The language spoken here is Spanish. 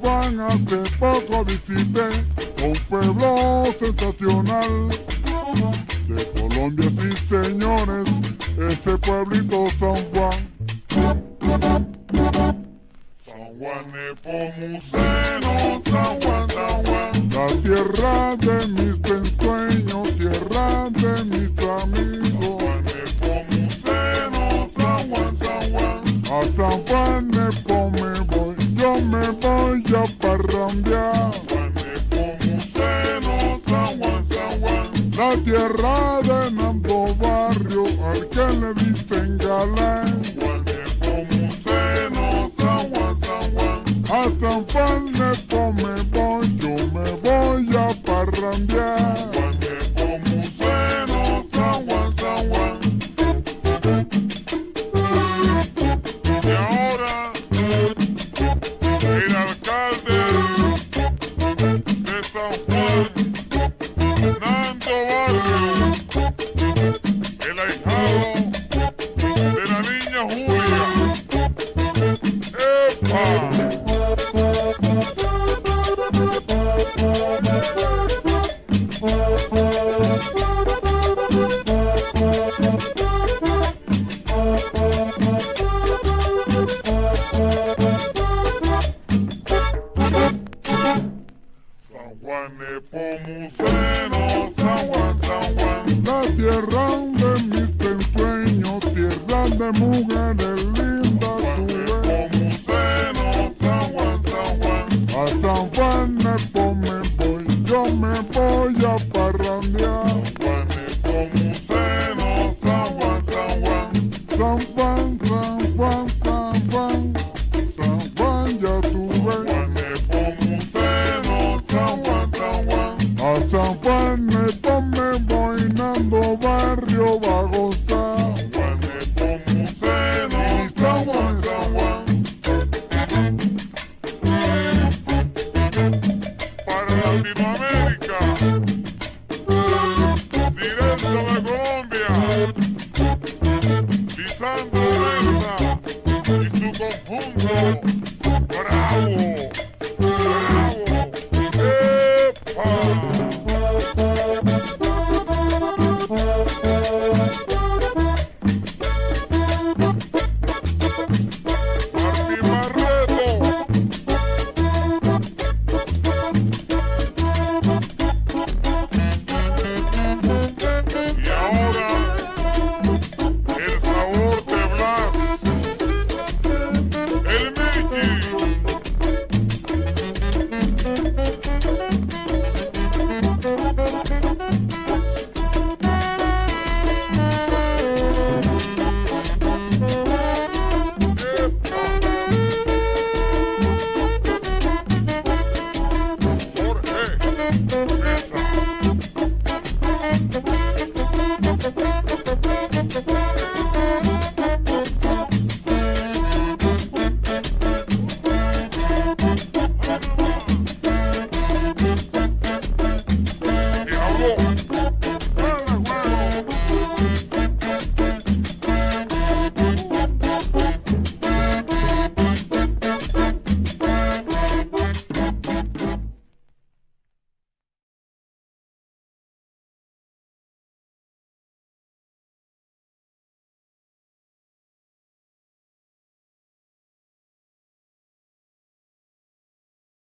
Juan, hace poco visité un pueblo sensacional de Colombia, sí señores, este pueblito San Juan. San Juan Nepomuceno, San Juan, San Juan. La tierra de mis ensueños, tierra de mis amigos. San Juan Nepomuceno, San Juan, San Juan. A San Juan Nepo me voy, yo me voy a parrandear. San Juan Nepomuceno, San Juan, San Juan. La tierra de Nando Barrio, al que le dicen galán. Juan Nepomuceno, San Juan, San Juan. A San Juan Nepo me voy, yo me voy a parrandear. Juan Nepomuceno, San Juan, San Juan. Y ahora, el alcalde de San Juan, Nando Barrio, el ahijado de la niña Julia. ¡Epa! San Juan Nepomuceno, San Juan, San Juan. La tierra de mis ensueños, tierra de mujeres lindas, Juan tú ves. Nepomuceno, San Juan, San Juan. A San Juan Nepo me voy, yo me voy a parrandear. Juan Nepomuceno, San Juan, San Juan. San Juan, San Juan, San Juan, San Juan, ya tú ves. Juan Nepomuceno, San Juan, San Juan. A San Juan Nepo me voy, Nando Barrio va a gozar. Juan Nepomuceno, San Juan, San Juan. Para Latinoamérica, directo de Colombia, Lisandro Mesa y su conjunto. ¡Bravo! ¡Bravo! ¡Epa! Martín Barreto. Y ahora el sabor de Blas, el Mickey. Jorge.